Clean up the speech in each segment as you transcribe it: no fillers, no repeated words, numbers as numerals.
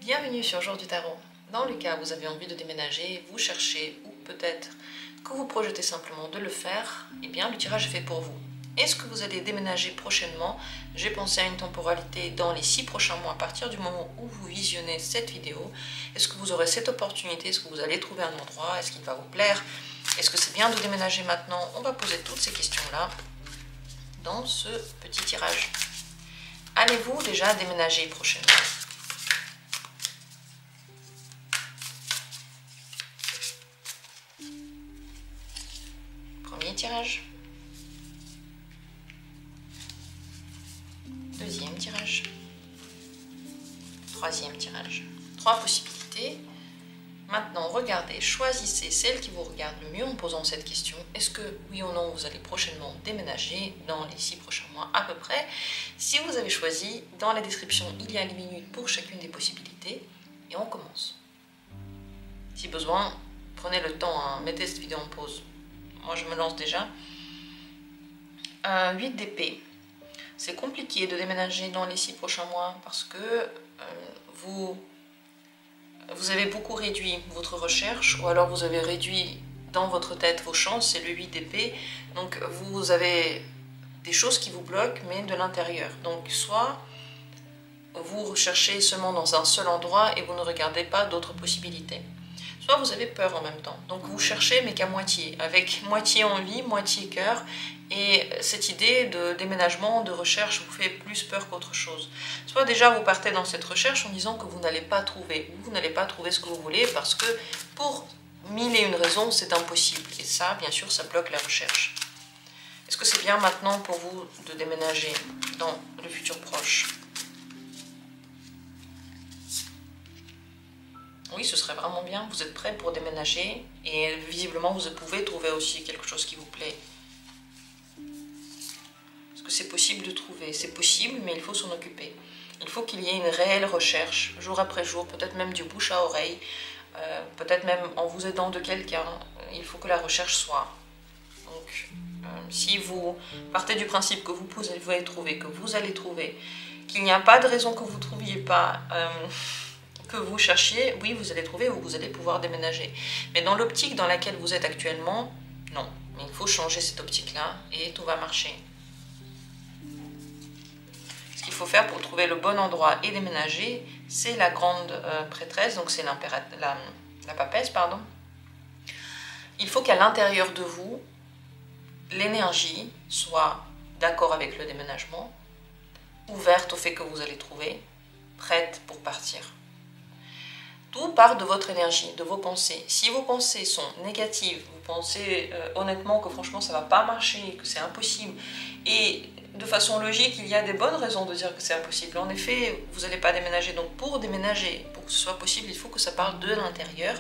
Bienvenue sur Jour du Tarot. Dans le cas où vous avez envie de déménager, vous cherchez ou peut-être que vous projetez simplement de le faire, eh bien le tirage est fait pour vous. Est-ce que vous allez déménager prochainement? J'ai pensé à une temporalité dans les 6 prochains mois à partir du moment où vous visionnez cette vidéo. Est-ce que vous aurez cette opportunité? Est-ce que vous allez trouver un endroit? Est-ce qu'il va vous plaire? Est-ce que c'est bien de déménager maintenant? On va poser toutes ces questions-là dans ce petit tirage. Allez-vous déjà déménager prochainement? Premier tirage. Deuxième tirage. Troisième tirage. 3 possibilités. Maintenant, regardez, choisissez celle qui vous regarde le mieux en posant cette question. Est-ce que, oui ou non, vous allez prochainement déménager dans les 6 prochains mois à peu près? Si vous avez choisi, dans la description, il y a les minutes pour chacune des possibilités. Et on commence. Si besoin, prenez le temps, hein, mettez cette vidéo en pause. Moi, je me lance déjà. 8 d'épée. C'est compliqué de déménager dans les 6 prochains mois parce que vous avez beaucoup réduit votre recherche ou alors vous avez réduit dans votre tête vos chances, c'est le 8 d'épée. Donc vous avez des choses qui vous bloquent mais de l'intérieur. Donc soit vous recherchez seulement dans un seul endroit et vous ne regardez pas d'autres possibilités. Soit vous avez peur en même temps. Donc vous cherchez mais qu'à moitié, avec moitié envie, moitié cœur. Et cette idée de déménagement, de recherche vous fait plus peur qu'autre chose. Soit déjà vous partez dans cette recherche en disant que vous n'allez pas trouver, ou vous n'allez pas trouver ce que vous voulez parce que pour 1001 raisons c'est impossible. Et ça, bien sûr, ça bloque la recherche. Est-ce que c'est bien maintenant pour vous de déménager dans le futur proche? Oui, ce serait vraiment bien. Vous êtes prêt pour déménager et visiblement vous pouvez trouver aussi quelque chose qui vous plaît. C'est possible de trouver, c'est possible, mais il faut s'en occuper. Il faut qu'il y ait une réelle recherche, jour après jour, peut-être même du bouche à oreille, peut-être même en vous aidant de quelqu'un. Il faut que la recherche soit. Donc, si vous partez du principe que vous pouvez trouver, que vous allez trouver, qu'il n'y a pas de raison que vous ne trouviez pas, que vous cherchiez, oui, vous allez trouver ou vous allez pouvoir déménager. Mais dans l'optique dans laquelle vous êtes actuellement, non. Mais il faut changer cette optique-là et tout va marcher. Ce qu'il faut faire pour trouver le bon endroit et déménager, c'est la grande prêtresse, donc c'est la papesse, pardon. Il faut qu'à l'intérieur de vous, l'énergie soit d'accord avec le déménagement, ouverte au fait que vous allez trouver, prête pour partir. Tout part de votre énergie, de vos pensées. Si vos pensées sont négatives, vous pensez honnêtement que franchement ça ne va pas marcher, que c'est impossible, et de façon logique, il y a des bonnes raisons de dire que c'est impossible. En effet, vous n'allez pas déménager. Donc pour déménager, pour que ce soit possible, il faut que ça parte de l'intérieur,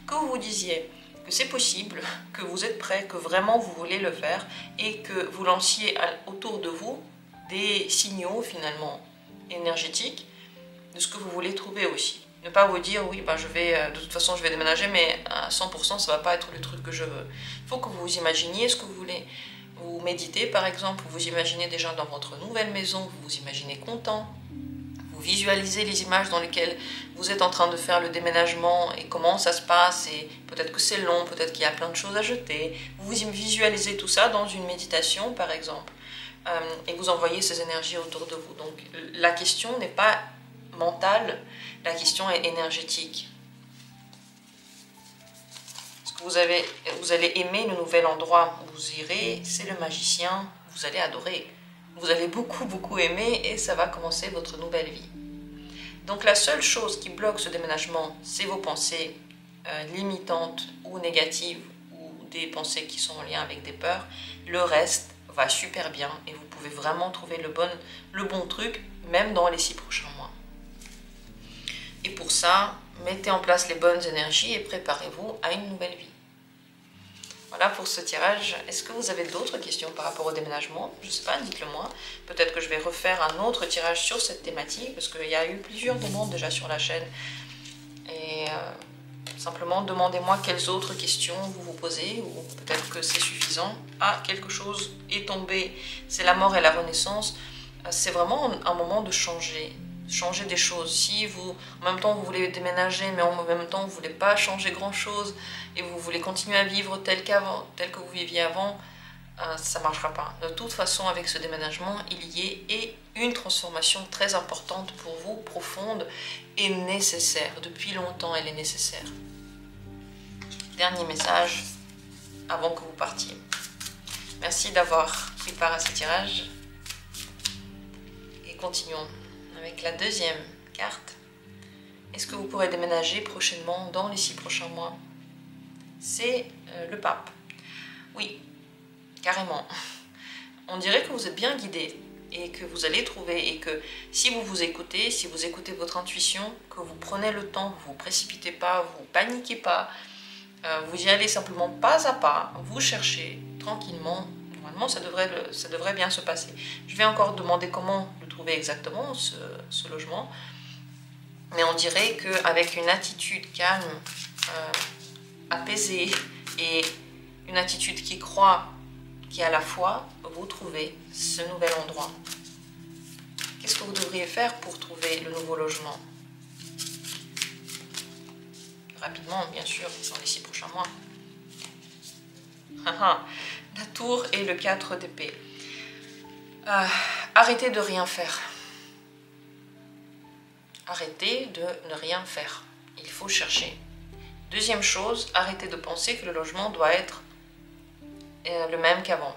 que vous vous disiez que c'est possible, que vous êtes prêt, que vraiment vous voulez le faire et que vous lanciez autour de vous des signaux finalement énergétiques de ce que vous voulez trouver aussi. Ne pas vous dire, oui, ben de toute façon je vais déménager, mais à 100% ça ne va pas être le truc que je veux. Il faut que vous imaginiez ce que vous voulez. Vous méditez par exemple, vous imaginez déjà dans votre nouvelle maison, vous vous imaginez content, vous visualisez les images dans lesquelles vous êtes en train de faire le déménagement et comment ça se passe, et peut-être que c'est long, peut-être qu'il y a plein de choses à jeter. Vous visualisez tout ça dans une méditation par exemple, et vous envoyez ces énergies autour de vous. Donc la question n'est pas mentale, la question est énergétique. Vous allez aimer le nouvel endroit où vous irez, c'est le magicien, vous allez adorer. Vous allez beaucoup aimer et ça va commencer votre nouvelle vie. Donc la seule chose qui bloque ce déménagement, c'est vos pensées limitantes ou négatives ou des pensées qui sont en lien avec des peurs. Le reste va super bien et vous pouvez vraiment trouver le bon truc, même dans les 6 prochains mois. Et pour ça, mettez en place les bonnes énergies et préparez-vous à une nouvelle vie. Voilà pour ce tirage. Est-ce que vous avez d'autres questions par rapport au déménagement? Je ne sais pas, dites-le moi. Peut-être que je vais refaire un autre tirage sur cette thématique parce qu'il y a eu plusieurs demandes déjà sur la chaîne. Et simplement, demandez-moi quelles autres questions vous vous posez ou peut-être que c'est suffisant. Ah, quelque chose est tombé. C'est la mort et la renaissance. C'est vraiment un moment de changer. changer des choses. Si vous, en même temps, vous voulez déménager, mais en même temps, vous ne voulez pas changer grand-chose et vous voulez continuer à vivre tel qu'avant, tel que vous viviez avant, ça ne marchera pas. De toute façon, avec ce déménagement, il y est une transformation très importante pour vous, profonde et nécessaire. Depuis longtemps, elle est nécessaire. Dernier message avant que vous partiez. Merci d'avoir pris part à ce tirage. Et continuons avec la deuxième carte. Est-ce que vous pourrez déménager prochainement dans les 6 prochains mois? C'est le pape. Oui, carrément. On dirait que vous êtes bien guidé et que vous allez trouver, et que si vous vous écoutez, si vous écoutez votre intuition, que vous prenez le temps, vous ne vous précipitez pas, vous ne paniquez pas, vous y allez simplement pas à pas, vous cherchez tranquillement, normalement ça devrait bien se passer. Je vais encore demander comment le trouver exactement, ce logement, mais on dirait qu'avec une attitude calme, apaisée et une attitude qui croit, qui à la fois, vous trouvez ce nouvel endroit. Qu'est-ce que vous devriez faire pour trouver le nouveau logement? Rapidement, bien sûr, dans les 6 prochains mois. La tour et le 4 d'épée. Arrêtez de rien faire. Arrêtez de ne rien faire. Il faut chercher. Deuxième chose, arrêtez de penser que le logement doit être le même qu'avant.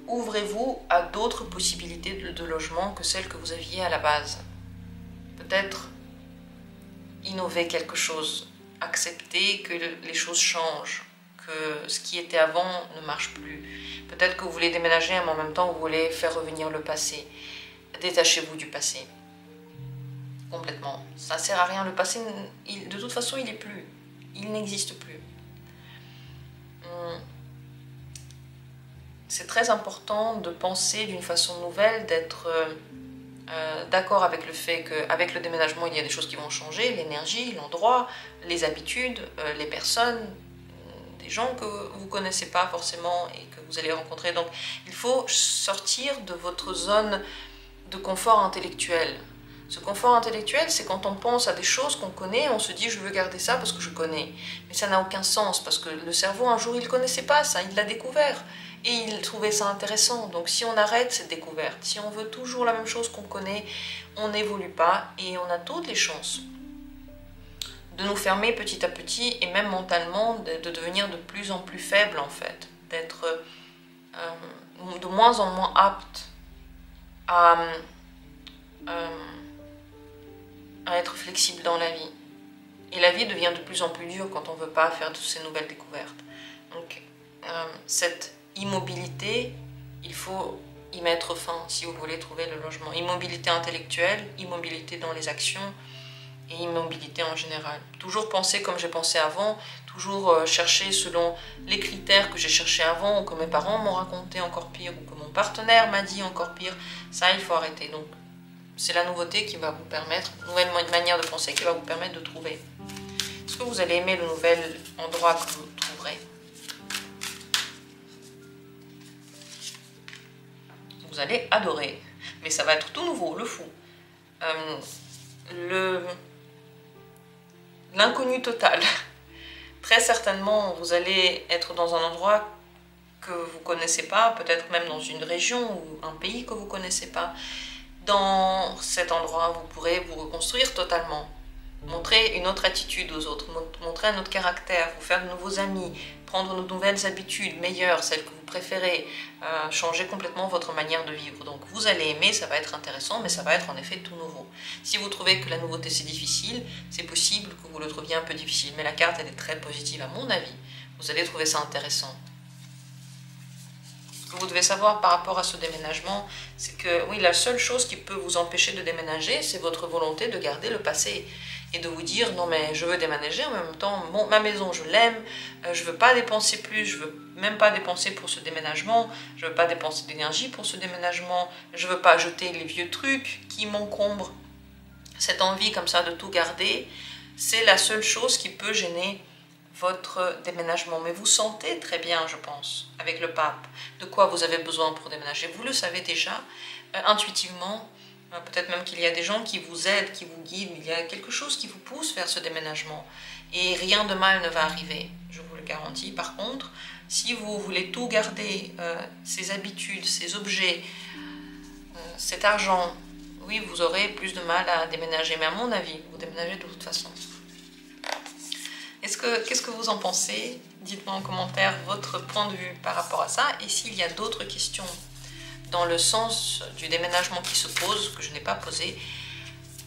Ouvrez-vous à d'autres possibilités de logement que celles que vous aviez à la base. Peut-être innover quelque chose, accepter que les choses changent, que ce qui était avant ne marche plus. Peut-être que vous voulez déménager, mais en même temps vous voulez faire revenir le passé. Détachez-vous du passé. Complètement. Ça ne sert à rien. Le passé, de toute façon, il n'est plus. Il n'existe plus. C'est très important de penser d'une façon nouvelle, d'être d'accord avec le fait qu'avec le déménagement, il y a des choses qui vont changer, l'énergie, l'endroit, les habitudes, les personnes, des gens que vous ne connaissez pas forcément et que vous allez rencontrer. Donc, il faut sortir de votre zone de confort intellectuel. Ce confort intellectuel, c'est quand on pense à des choses qu'on connaît, on se dit je veux garder ça parce que je connais. Mais ça n'a aucun sens parce que le cerveau, un jour, il ne connaissait pas ça, il l'a découvert. Et il trouvait ça intéressant. Donc si on arrête cette découverte, si on veut toujours la même chose qu'on connaît, on n'évolue pas et on a toutes les chances de nous fermer petit à petit et même mentalement de devenir de plus en plus faible en fait, d'être de moins en moins apte à être flexible dans la vie. Et la vie devient de plus en plus dure quand on ne veut pas faire de ces nouvelles découvertes. Donc cette immobilité, il faut y mettre fin si vous voulez trouver le logement. Immobilité intellectuelle, immobilité dans les actions et immobilité en général. Toujours penser comme j'ai pensé avant, toujours chercher selon les critères que j'ai cherchés avant ou que mes parents m'ont raconté encore pire ou que mon partenaire m'a dit encore pire. Ça, il faut arrêter. Donc, c'est la nouveauté qui va vous permettre, une nouvelle manière de penser qui va vous permettre de trouver. Est-ce que vous allez aimer le nouvel endroit que vous trouverez? Vous allez adorer, mais ça va être tout nouveau, le fou. L'inconnu total. Très certainement, vous allez être dans un endroit que vous ne connaissez pas, peut-être même dans une région ou un pays que vous ne connaissez pas. Dans cet endroit, vous pourrez vous reconstruire totalement, montrer une autre attitude aux autres, montrer un autre caractère, vous faire de nouveaux amis, prendre de nouvelles habitudes meilleures, celles que vous préférez, changer complètement votre manière de vivre. Donc vous allez aimer, ça va être intéressant, mais ça va être en effet tout nouveau. Si vous trouvez que la nouveauté c'est difficile, c'est possible que vous le trouviez un peu difficile, mais la carte elle est très positive à mon avis. Vous allez trouver ça intéressant. Ce que vous devez savoir par rapport à ce déménagement, c'est que oui, la seule chose qui peut vous empêcher de déménager, c'est votre volonté de garder le passé. Et de vous dire, non mais je veux déménager, en même temps, ma maison je l'aime, je ne veux pas dépenser plus, je ne veux même pas dépenser pour ce déménagement, je ne veux pas dépenser d'énergie pour ce déménagement, je ne veux pas jeter les vieux trucs qui m'encombrent. Cette envie comme ça de tout garder, c'est la seule chose qui peut gêner votre déménagement. Mais vous sentez très bien, je pense, avec le pape, de quoi vous avez besoin pour déménager. Vous le savez déjà, intuitivement. Peut-être même qu'il y a des gens qui vous aident, qui vous guident. Il y a quelque chose qui vous pousse vers ce déménagement. Et rien de mal ne va arriver, je vous le garantis. Par contre, si vous voulez tout garder, ces habitudes, ces objets, cet argent, oui, vous aurez plus de mal à déménager. Mais à mon avis, vous déménagez de toute façon. Qu'est-ce que vous en pensez? Dites-moi en commentaire votre point de vue par rapport à ça. Et s'il y a d'autres questions dans le sens du déménagement qui se pose, que je n'ai pas posé,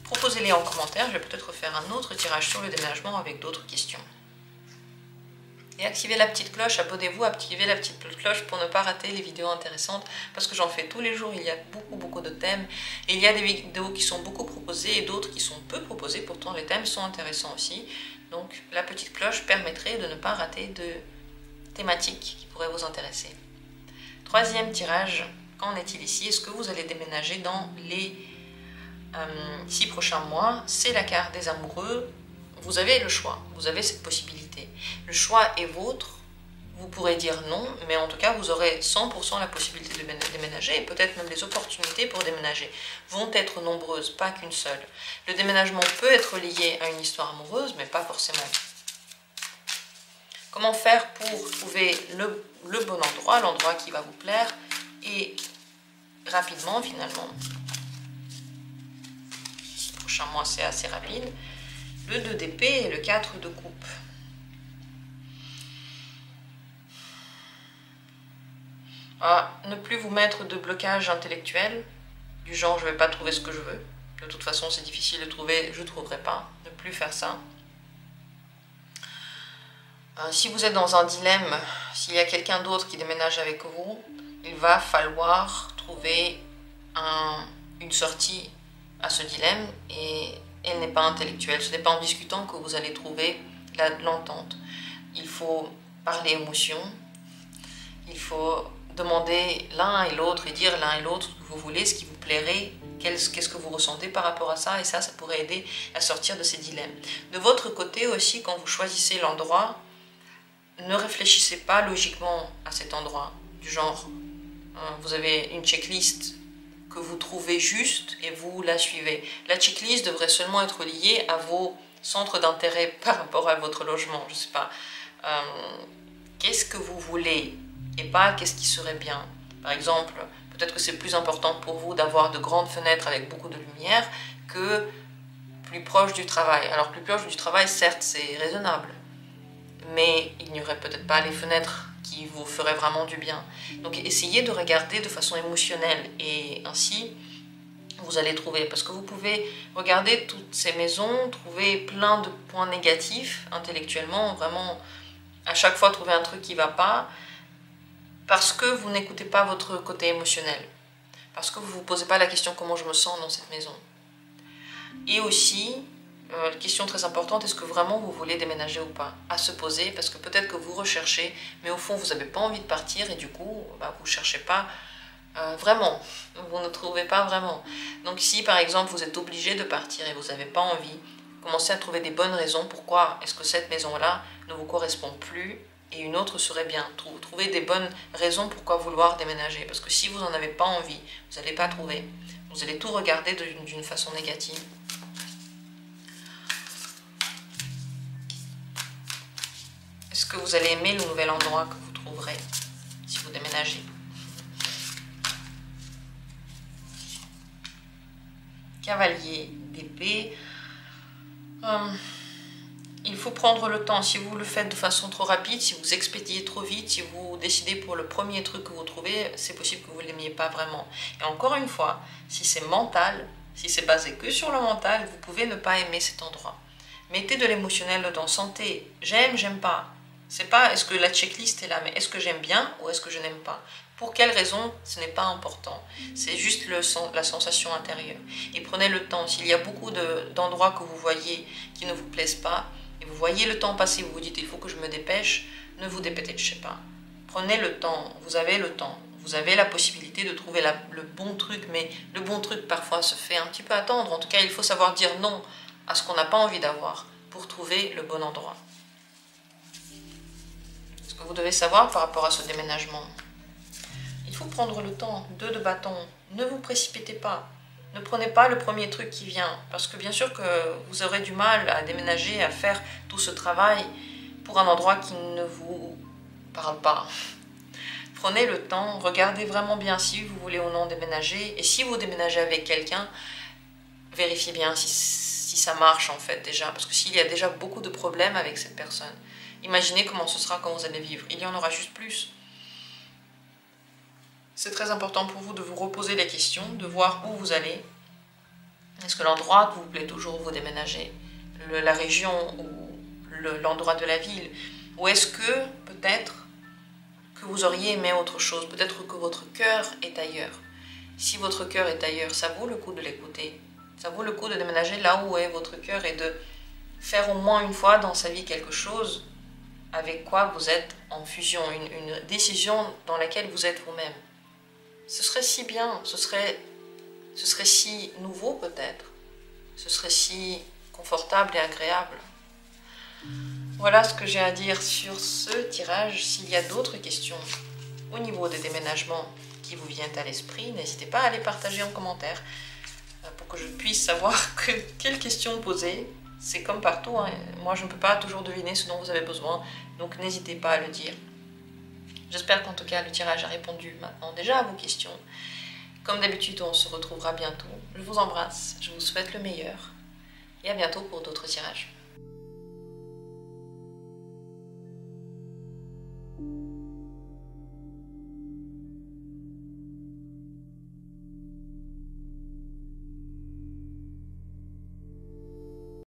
proposez-les en commentaire. Je vais peut-être faire un autre tirage sur le déménagement avec d'autres questions. Et activez la petite cloche, abonnez-vous, activez la petite cloche pour ne pas rater les vidéos intéressantes, parce que j'en fais tous les jours, il y a beaucoup de thèmes, et il y a des vidéos qui sont beaucoup proposées et d'autres qui sont peu proposées, pourtant les thèmes sont intéressants aussi. Donc la petite cloche permettrait de ne pas rater de thématiques qui pourraient vous intéresser. Troisième tirage, qu'en est-il ici? Est-ce que vous allez déménager dans les 6 prochains mois? C'est la carte des amoureux. Vous avez le choix, vous avez cette possibilité. Le choix est vôtre. Vous pourrez dire non, mais en tout cas, vous aurez 100% la possibilité de déménager et peut-être même les opportunités pour déménager vont être nombreuses, pas qu'une seule. Le déménagement peut être lié à une histoire amoureuse, mais pas forcément. Comment faire pour trouver le bon endroit, l'endroit qui va vous plaire et rapidement finalement. Le prochain mois, c'est assez rapide. Le 2 d'épée et le 4 de coupe. Ne plus vous mettre de blocage intellectuel, du genre je ne vais pas trouver ce que je veux. De toute façon, c'est difficile de trouver, je ne trouverai pas. Ne plus faire ça. Si vous êtes dans un dilemme, s'il y a quelqu'un d'autre qui déménage avec vous, il va falloir trouver une sortie à ce dilemme et elle n'est pas intellectuelle. Ce n'est pas en discutant que vous allez trouver l'entente. Il faut parler émotion, il faut demander l'un et l'autre et dire l'un et l'autre ce que vous voulez, ce qui vous plairait, qu'est-ce que vous ressentez par rapport à ça, et ça pourrait aider à sortir de ces dilemmes. De votre côté aussi, quand vous choisissez l'endroit, ne réfléchissez pas logiquement à cet endroit, du genre, vous avez une checklist que vous trouvez juste et vous la suivez. La checklist devrait seulement être liée à vos centres d'intérêt par rapport à votre logement, je ne sais pas. Qu'est-ce que vous voulez et pas qu'est-ce qui serait bien. Par exemple, peut-être que c'est plus important pour vous d'avoir de grandes fenêtres avec beaucoup de lumière que plus proche du travail. Alors plus proche du travail, certes, c'est raisonnable, mais il n'y aurait peut-être pas les fenêtres qui vous feraient vraiment du bien. Donc essayez de regarder de façon émotionnelle et ainsi vous allez trouver. Parce que vous pouvez regarder toutes ces maisons, trouver plein de points négatifs intellectuellement, vraiment à chaque fois trouver un truc qui ne va pas, parce que vous n'écoutez pas votre côté émotionnel, parce que vous ne vous posez pas la question comment je me sens dans cette maison. Et aussi, question très importante, est-ce que vraiment vous voulez déménager ou pas? À se poser, parce que peut-être que vous recherchez, mais au fond vous n'avez pas envie de partir et du coup vous ne cherchez pas vraiment, vous ne trouvez pas vraiment. Donc si par exemple vous êtes obligé de partir et vous n'avez pas envie, commencez à trouver des bonnes raisons pourquoi est-ce que cette maison-là ne vous correspond plus et une autre serait bien. Trouvez des bonnes raisons pourquoi vouloir déménager, parce que si vous n'en avez pas envie, vous n'allez pas trouver. Vous allez tout regarder d'une façon négative. Est-ce que vous allez aimer le nouvel endroit que vous trouverez si vous déménagez? Cavalier d'épée. Il faut prendre le temps. Si vous le faites de façon trop rapide, si vous expédiez trop vite, si vous décidez pour le premier truc que vous trouvez, c'est possible que vous ne l'aimiez pas vraiment. Et encore une fois, si c'est mental, si c'est basé que sur le mental, vous pouvez ne pas aimer cet endroit. Mettez de l'émotionnel dedans. Sentez, j'aime, j'aime pas. C'est pas est-ce que la checklist est là, mais est-ce que j'aime bien ou est-ce que je n'aime pas? Pour quelle raison, ce n'est pas important. C'est juste la sensation intérieure. Et prenez le temps. S'il y a beaucoup d'endroits que vous voyez qui ne vous plaisent pas, et vous voyez le temps passer, vous vous dites il faut que je me dépêche, ne vous dépêchez pas. Prenez le temps, vous avez le temps. Vous avez la possibilité de trouver le bon truc, mais le bon truc parfois se fait un petit peu attendre. En tout cas, il faut savoir dire non à ce qu'on n'a pas envie d'avoir pour trouver le bon endroit. que vous devez savoir par rapport à ce déménagement. Il faut prendre le temps, 2 de bâton. Ne vous précipitez pas. Ne prenez pas le premier truc qui vient. Parce que bien sûr que vous aurez du mal à déménager, à faire tout ce travail pour un endroit qui ne vous parle pas. Prenez le temps, regardez vraiment bien si vous voulez ou non déménager. Et si vous déménagez avec quelqu'un, vérifiez bien si ça marche en fait déjà. Parce que s'il y a déjà beaucoup de problèmes avec cette personne, imaginez comment ce sera quand vous allez vivre. Il y en aura juste plus. C'est très important pour vous de vous reposer les questions, de voir où vous allez. Est-ce que l'endroit vous plaît toujours où vous déménagez, la région ou l'endroit de la ville? Ou est-ce que peut-être que vous auriez aimé autre chose? Peut-être que votre cœur est ailleurs. Si votre cœur est ailleurs, ça vaut le coup de l'écouter. Ça vaut le coup de déménager là où est votre cœur et de faire au moins une fois dans sa vie quelque chose avec quoi vous êtes en fusion, une décision dans laquelle vous êtes vous-même. Ce serait si bien, ce serait si nouveau peut-être, ce serait si confortable et agréable. Voilà ce que j'ai à dire sur ce tirage. S'il y a d'autres questions au niveau des déménagements qui vous viennent à l'esprit, n'hésitez pas à les partager en commentaire pour que je puisse savoir quelles questions poser. C'est comme partout, hein. Moi je ne peux pas toujours deviner ce dont vous avez besoin, donc n'hésitez pas à le dire. J'espère qu'en tout cas le tirage a répondu maintenant déjà à vos questions. Comme d'habitude, on se retrouvera bientôt. Je vous embrasse, je vous souhaite le meilleur et à bientôt pour d'autres tirages.